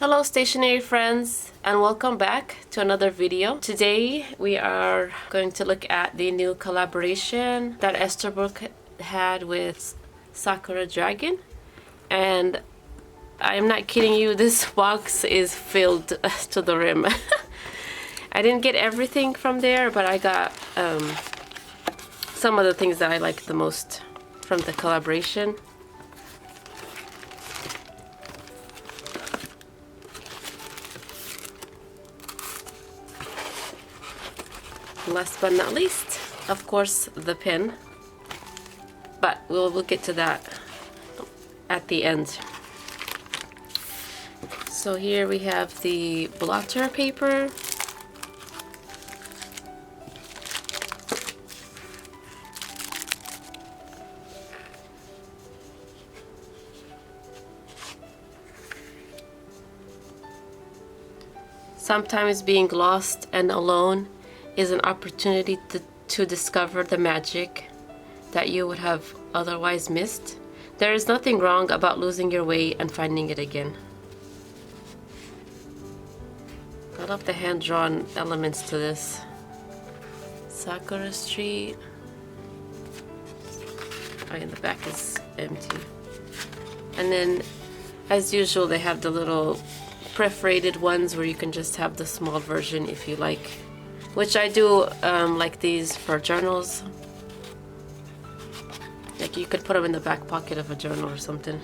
Hello stationery friends, and welcome back to another video. Today we are going to look at the new collaboration that Esterbrook had with Sakuradragon, and I'm not kidding you, this box is filled to the rim. I didn't get everything from there, but I got some of the things that I like the most from the collaboration. Last but not least, of course, the pen, but we'll get to that at the end. So here we have the blotter paper, sometimes being lost and alone is an opportunity to discover the magic that you would have otherwise missed. There is nothing wrong about losing your way and finding it again. I love the hand-drawn elements to this. Sakura Street. Oh, and the back is empty. And then, as usual, they have the little perforated ones where you can just have the small version if you like. Which I do like these for journals. Like you could put them in the back pocket of a journal or something.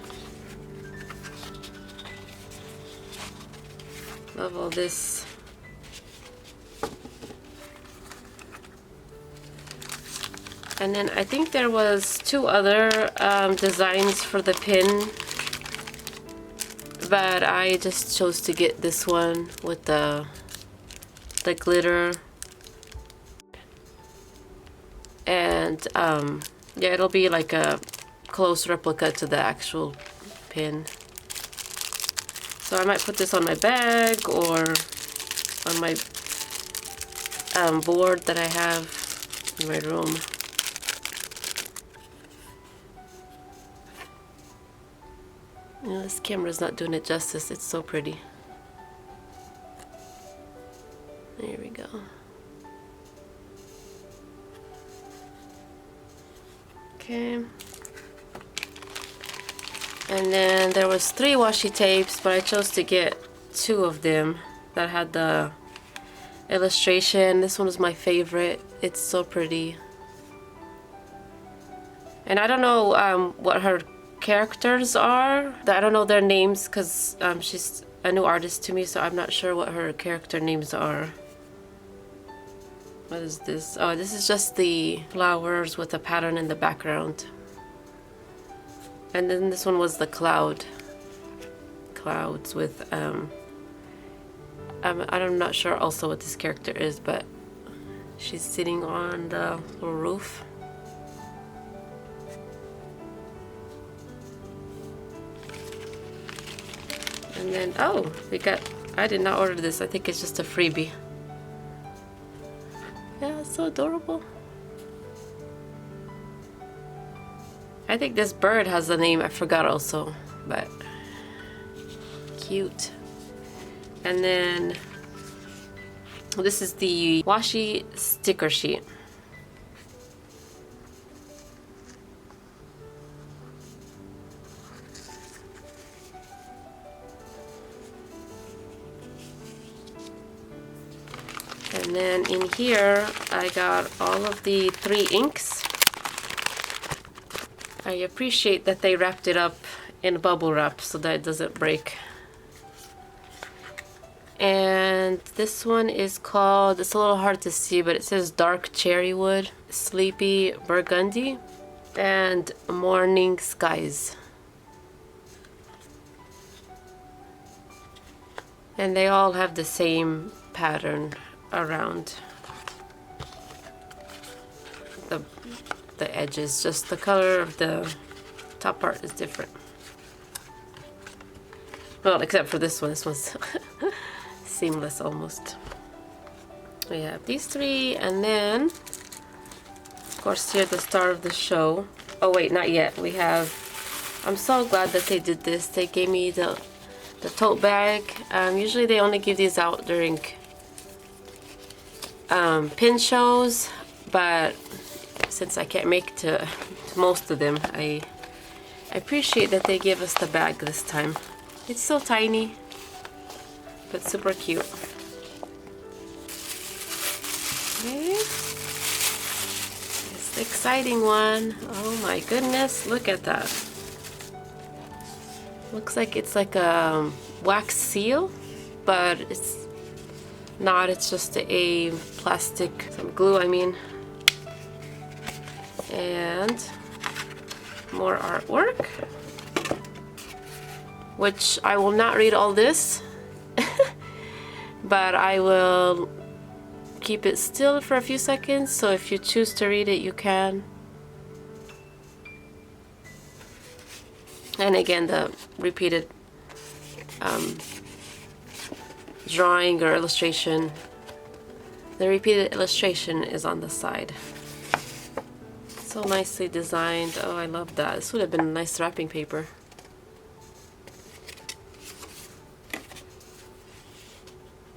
Love all this. And then I think there was two other designs for the pin, but I just chose to get this one with the glitter. And yeah, it'll be like a close replica to the actual pin. So I might put this on my bag or on my board that I have in my room. You know, this camera's not doing it justice. It's so pretty. There we go. Okay. And then there was 3 washi tapes, but I chose to get 2 of them that had the illustration. This one was my favorite. It's so pretty. And I don't know what her characters are. I don't know their names because she's a new artist to me, so I'm not sure what her character names are. What is this? Oh, this is just the flowers with a pattern in the background. And then this one was the clouds with I'm not sure also what this character is, but she's sitting on the little roof. And then oh, I did not order this. I think it's just a freebie. Yeah, it's so adorable. I think this bird has a name, I forgot also, but cute. And then this is the washi sticker sheet. And then in here, I got all of the 3 inks. I appreciate that they wrapped it up in bubble wrap so that it doesn't break. And this one is called, it's a little hard to see, but it says Dark Cherry Wood, Sleepy Burgundy, and Morning Skies. And they all have the same pattern around the edges, just the color of the top part is different. Well, except for this one. This one's seamless almost. We have these 3, and then of course here the star of the show. Oh wait, not yet. We have, I'm so glad that they did this. They gave me the the tote bag. Usually they only give these out during pin shows, but since I can't make it to most of them, I appreciate that they give us the bag this time. It's so tiny, but super cute. Okay. It's the exciting one. Oh my goodness, look at that. Looks like it's like a wax seal, but it's not. It's just a plastic, some glue, I mean. And more artwork, which I will not read all this, but I will keep it still for a few seconds, so if you choose to read it, you can. And again, the repeated drawing or illustration, the repeated illustration is on the side. So nicely designed. Oh, I love that. This would have been a nice wrapping paper.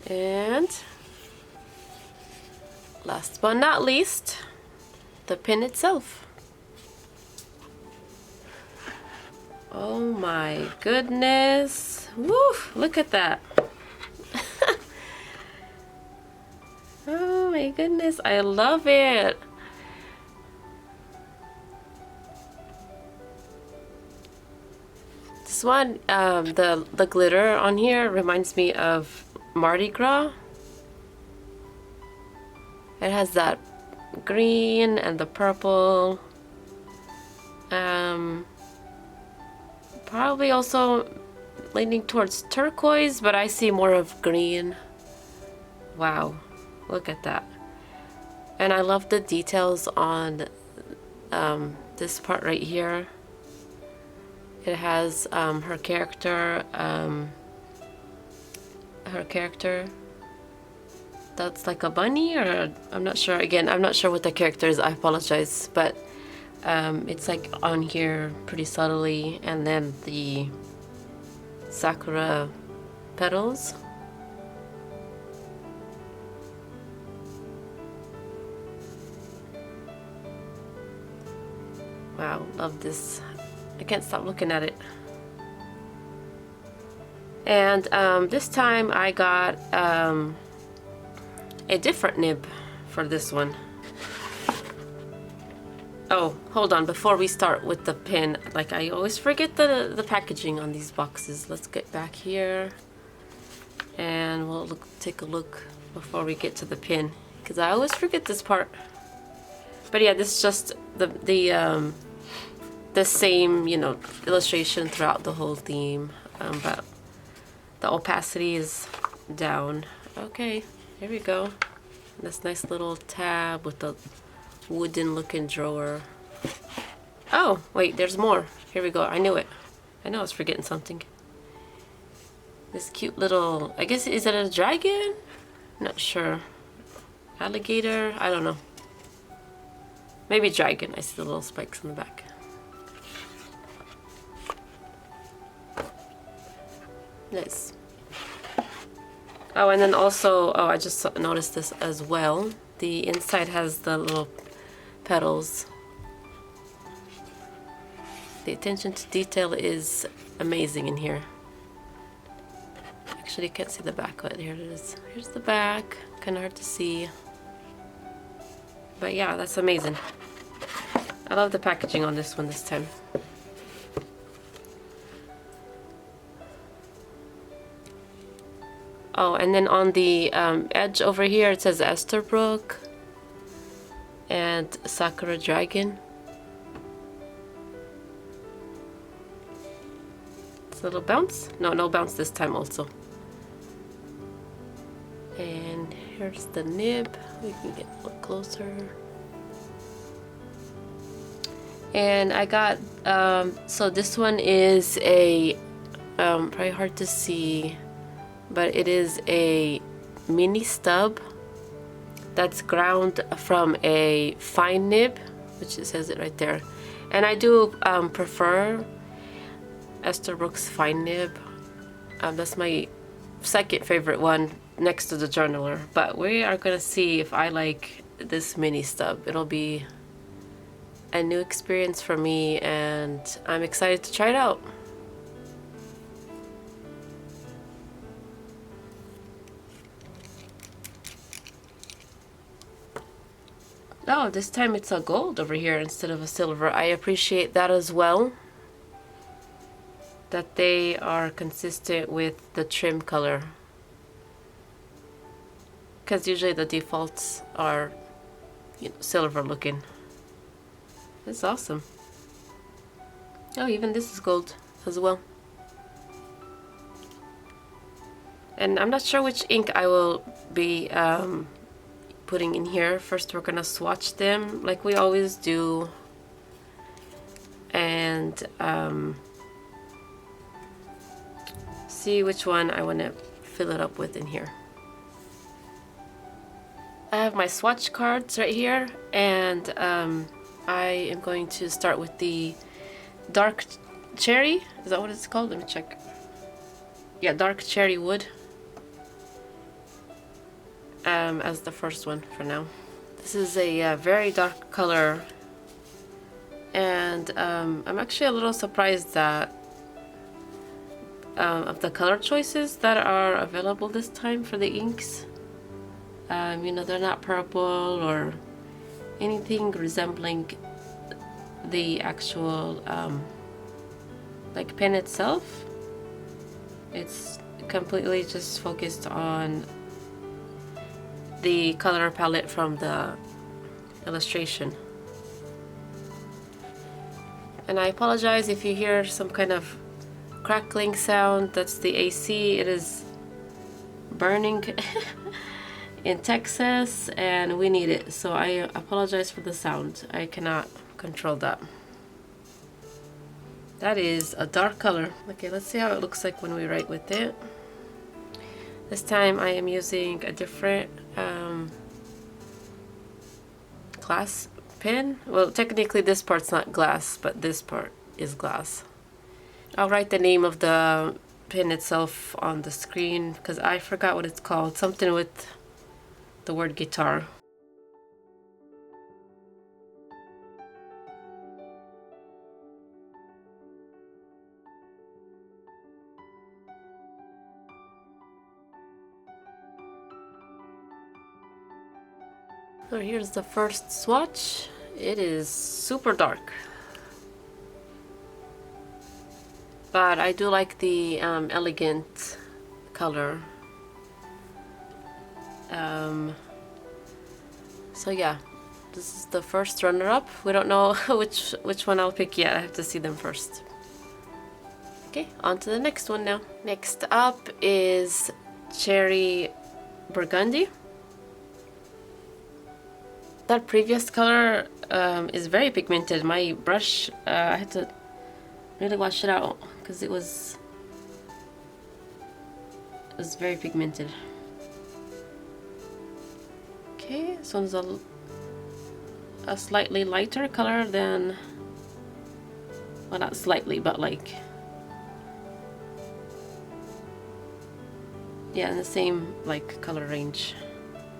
And last but not least, the pin itself. Oh my goodness. Woo! Look at that. Oh my goodness, I love it. This one, the glitter on here reminds me of Mardi Gras. It has that green and the purple. Probably also leaning towards turquoise, but I see more of green. Wow, look at that. And I love the details on this part right here. It has her character. That's like a bunny, or I'm not sure. Again, I'm not sure what the character is. I apologize, but it's like on here pretty subtly, and then the sakura petals. Wow, love this. I can't stop looking at it. And this time I got a different nib for this one. Oh, hold on, before we start with the pin, like I always forget the packaging on these boxes. Let's get back here and we'll take a look before we get to the pin, because I always forget this part. But yeah, this is just the same, you know, illustration throughout the whole theme, but the opacity is down. Okay, here we go. This nice little tab with the wooden looking drawer. Oh, wait, there's more. Here we go. I knew it. I know I was forgetting something. This cute little, I guess, is it a dragon? Not sure. Alligator? I don't know. Maybe dragon. I see the little spikes in the back. Nice. Oh, and then also, oh, I just noticed this as well. The inside has the little petals. The attention to detail is amazing in here. Actually, you can't see the back, but here it is. Here's the back. Kind of hard to see. But yeah, that's amazing. I love the packaging on this one this time. Oh, and then on the edge over here it says Esterbrook and Sakuradragon. It's a little bounce. No bounce this time also. And here's the nib. We can get a little closer. And I got, so this one is a, probably hard to see, but it is a mini stub that's ground from a fine nib, which it says it right there. And I do prefer Esterbrook's fine nib. That's my second favorite one next to the journaler. But we are gonna see if I like this mini stub. It'll be a new experience for me, and I'm excited to try it out. Oh, this time it's a gold over here instead of a silver. I appreciate that as well, that they are consistent with the trim color, because usually the defaults are, you know, silver looking. It's awesome. Oh, even this is gold as well. And I'm not sure which ink I will be putting in here. First we're gonna swatch them like we always do, and see which one I want to fill it up with in here. I have my swatch cards right here, and I am going to start with the dark cherry. Is that what it's called? Let me check. Yeah, dark cherry wood as the first one for now. This is a very dark color, and I'm actually a little surprised that of the color choices that are available this time for the inks. You know, they're not purple or anything resembling the actual like pen itself. It's completely just focused on the color palette from the illustration. And I apologize if you hear some kind of crackling sound. That's the AC. It is burning in Texas and we need it, so I apologize for the sound. I cannot control that. That is a dark color. Okay, let's see how it looks like when we write with it. This time I am using a different glass pen. Well, technically this part's not glass, but this part is glass. I'll write the name of the pen itself on the screen because I forgot what it's called. Something with the word guitar. So here's the first swatch. It is super dark, but I do like the elegant color. So yeah, this is the first runner-up. We don't know which one I'll pick yet. I have to see them first. Okay, on to the next one now. Next up is Cherry Burgundy. That previous color is very pigmented. My brush, I had to really wash it out because it was very pigmented. Okay, this one's a slightly lighter color than, well, not slightly, but like, yeah, in the same like color range.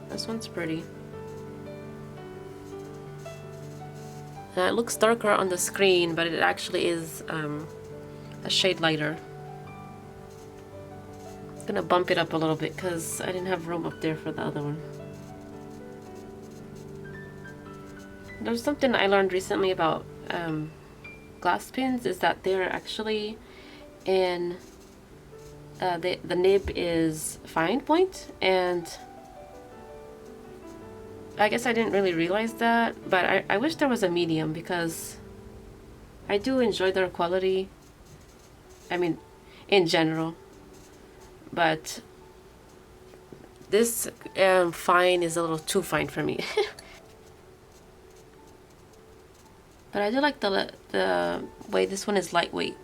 This one's pretty. It looks darker on the screen, but it actually is a shade lighter. I'm gonna bump it up a little bit because I didn't have room up there for the other one. There's something I learned recently about glass pens, is that they're actually in the nib is fine point, and I guess I didn't really realize that, but I wish there was a medium because I do enjoy their quality, I mean, in general, but this fine is a little too fine for me. But I do like the way this one is lightweight.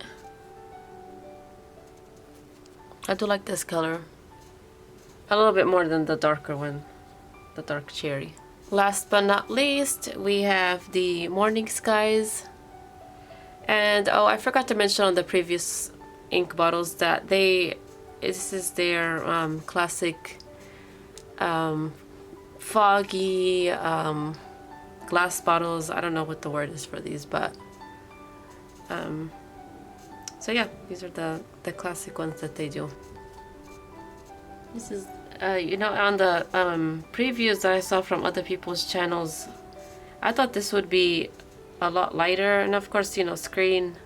I do like this color a little bit more than the darker one, the dark cherry. Last but not least, we have the Morning Skies. And oh, I forgot to mention on the previous ink bottles that they this is their classic foggy glass bottles. I don't know what the word is for these, but so yeah, these are the classic ones that they do. This is you know, on the previews that I saw from other people's channels, I thought this would be a lot lighter, and of course, you know, screen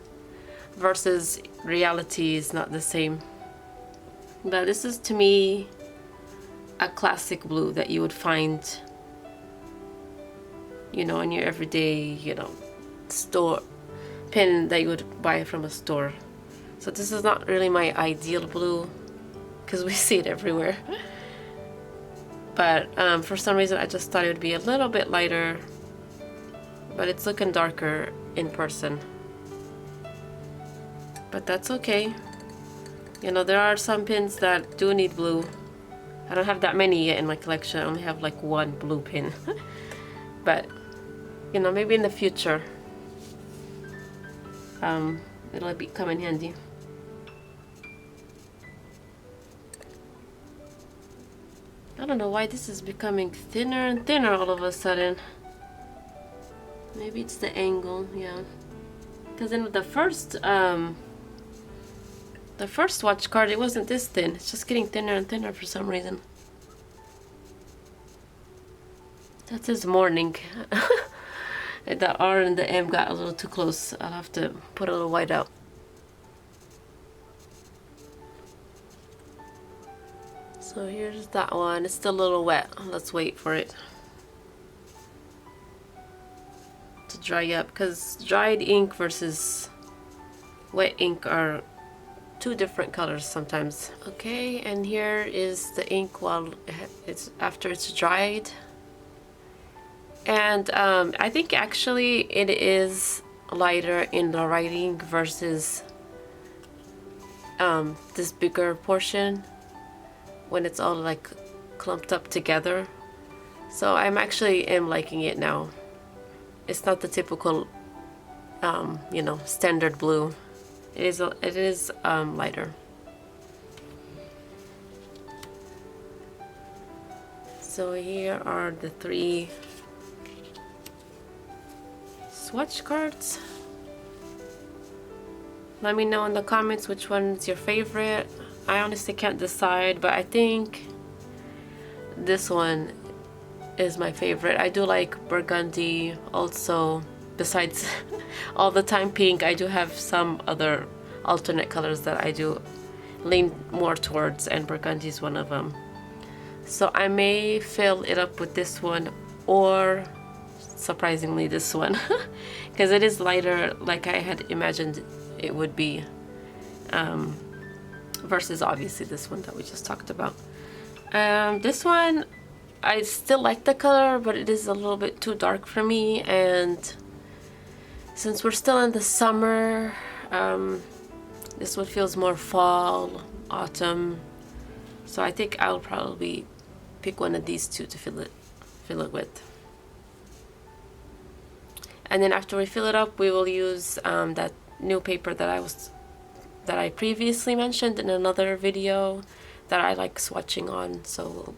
versus reality is not the same. But this is, to me, a classic blue that you would find, you know, in your everyday, you know, store pen that you would buy from a store. So this is not really my ideal blue because we see it everywhere. But for some reason I just thought it would be a little bit lighter, but it's looking darker in person. But that's okay. You know, there are some pins that do need blue. I don't have that many yet in my collection. I only have like one blue pin. But, you know, maybe in the future it'll come in handy. I don't know why this is becoming thinner and thinner all of a sudden. Maybe it's the angle, yeah. Because in the first swatch card, it wasn't this thin. It's just getting thinner and thinner for some reason. That says morning. The R and the M got a little too close. I'll have to put a little white out. So here's that one. It's still a little wet. Let's wait for it to dry up, because dried ink versus wet ink are two different colors sometimes. Okay, and here is the ink while after it's dried. And I think actually it is lighter in the writing versus this bigger portion when it's all like clumped up together. So I'm actually liking it now. It's not the typical you know, standard blue. It is lighter. So here are the 3 swatch cards. Let me know in the comments which one's your favorite. I honestly can't decide, but I think this one is my favorite. I do like burgundy also. Besides all the time pink, I do have some other alternate colors that I do lean more towards, and burgundy is one of them. So I may fill it up with this one, or surprisingly this one, because it is lighter like I had imagined it would be, versus obviously this one that we just talked about. This one, I still like the color, but it is a little bit too dark for me, and since we're still in the summer, this one feels more fall, autumn. So I think I'll probably pick one of these two to fill it with. And then after we fill it up, we will use that new paper that I previously mentioned in another video that I like swatching on. So we'll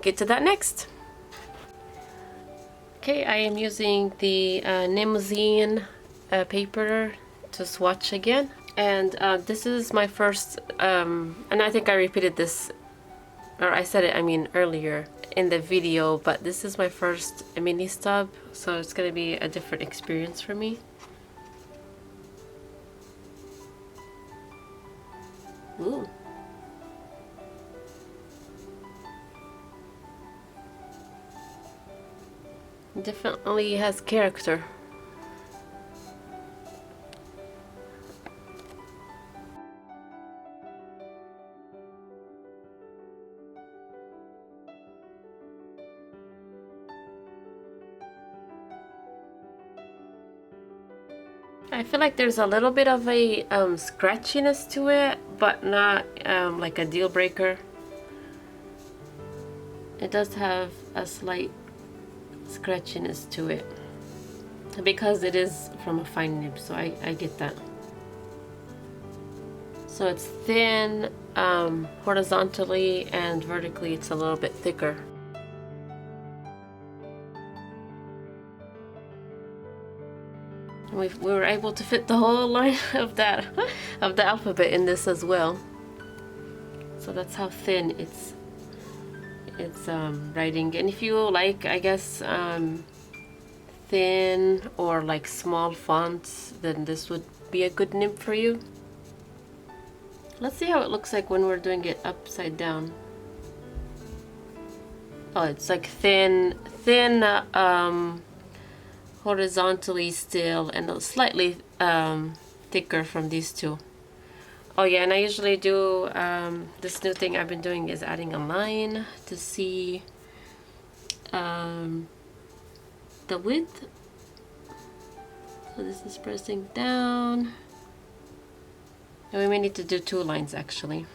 get to that next. Okay, I am using the Limousine paper to swatch again, and this is my first and I think I repeated this, or I said it, I mean, earlier in the video, but this is my first mini stub, so it's gonna be a different experience for me. Ooh. Definitely has character. I feel like there's a little bit of a scratchiness to it, but not like a deal breaker. It does have a slight scratchiness to it because it is from a fine nib, so I get that. So it's thin horizontally and vertically it's a little bit thicker. We were able to fit the whole line of that of the alphabet in this as well. So that's how thin it's writing. And if you like, I guess, thin or like small fonts, then this would be a good nib for you. Let's see how it looks like when we're doing it upside down. Oh, it's like thin, horizontally still, and slightly thicker from these two. Oh yeah, and I usually do, this new thing I've been doing is adding a line to see the width. So this is pressing down. And we may need to do 2 lines actually.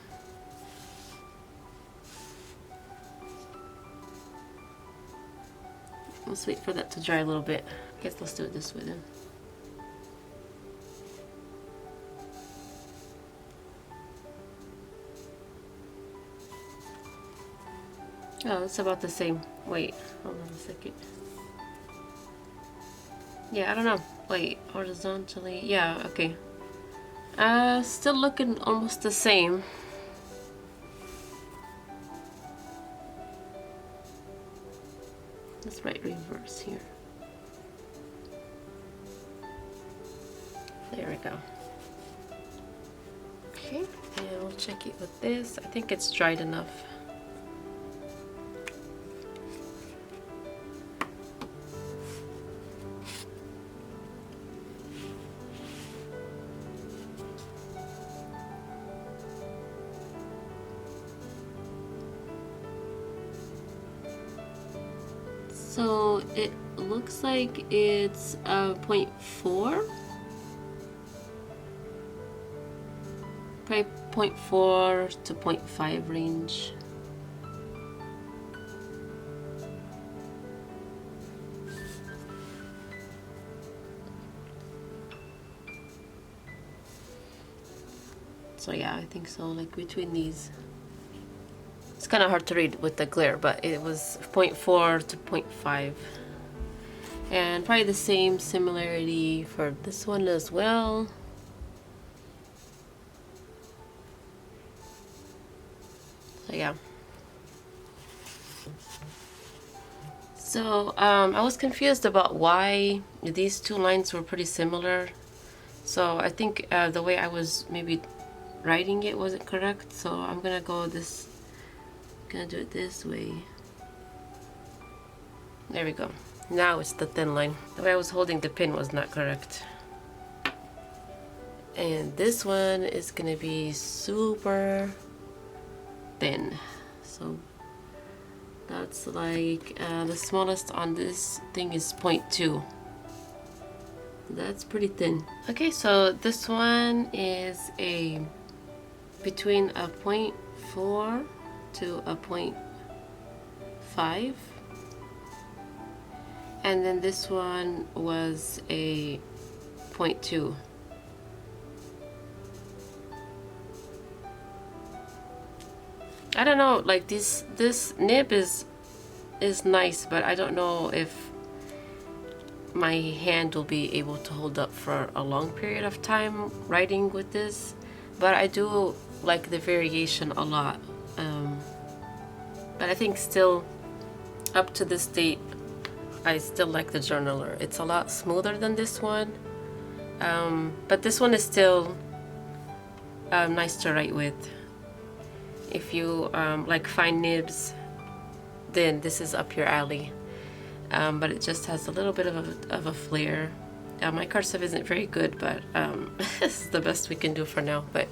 Let's wait for that to dry a little bit. I guess let's do it this way then. Oh, it's about the same. Wait, hold on a second. Yeah, I don't know. Wait, horizontally. Yeah, okay. Still looking almost the same. Let's write reverse here. There we go. Okay, and we'll check it with this. I think it's dried enough. So it looks like it's 0.4. Probably 0.4 to 0.5 range. So yeah, I think so, like between these. It's kind of hard to read with the glare, but it was 0.4 to 0.5. And probably the same similarity for this one as well. So yeah. So I was confused about why these 2 lines were pretty similar. So I think the way I was maybe writing it wasn't correct. So I'm gonna go this. Gonna do it this way. There we go. Now it's the thin line. The way I was holding the pin was not correct. And this one is gonna be super thin. So that's like the smallest on this thing is 0.2. That's pretty thin. Okay, so this one is a between a 0.4 to a 0.5, and then this one was a 0.2. I don't know, like this nib is nice, but I don't know if my hand will be able to hold up for a long period of time writing with this, but I do like the variation a lot. But I think still up to this date I still like the journaler. It's a lot smoother than this one, but this one is still nice to write with. If you like fine nibs, then this is up your alley. But it just has a little bit of a flair. My cursive isn't very good, but this is the best we can do for now. But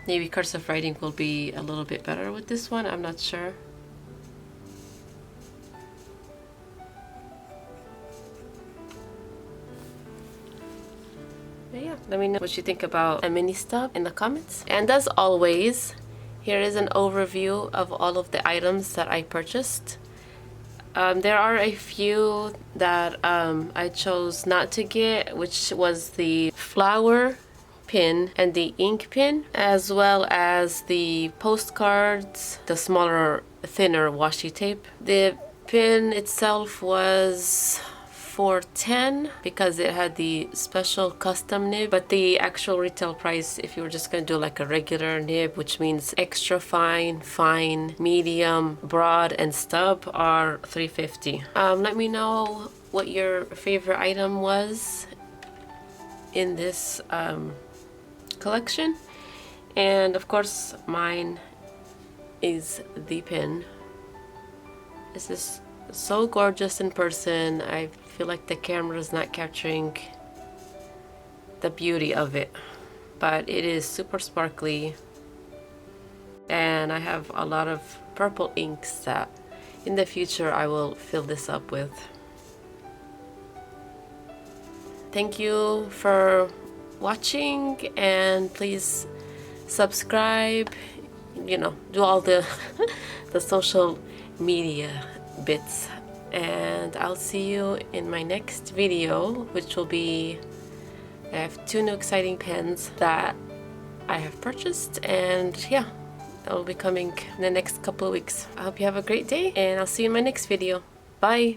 maybe cursive writing will be a little bit better with this one. I'm not sure. But yeah, let me know what you think about a mini stub in the comments. And as always, here is an overview of all of the items that I purchased. There are a few that I chose not to get, which was the flower pin and the ink pin, as well as the postcards, the smaller, thinner washi tape. The pin itself was $4.10 because it had the special custom nib, but the actual retail price, if you were just gonna do like a regular nib, which means extra fine, fine, medium, broad, and stub, are $3.50. Let me know what your favorite item was in this collection, and of course mine is the pin. This is so gorgeous in person. I feel like the camera is not capturing the beauty of it, but it is super sparkly, and I have a lot of purple inks that in the future I will fill this up with. Thank you for watching, and please subscribe, you know, do all the the social media bits, and I'll see you in my next video, which will be, I have 2 new exciting pens that I have purchased, and yeah, that will be coming in the next couple of weeks. I hope you have a great day, and I'll see you in my next video. Bye!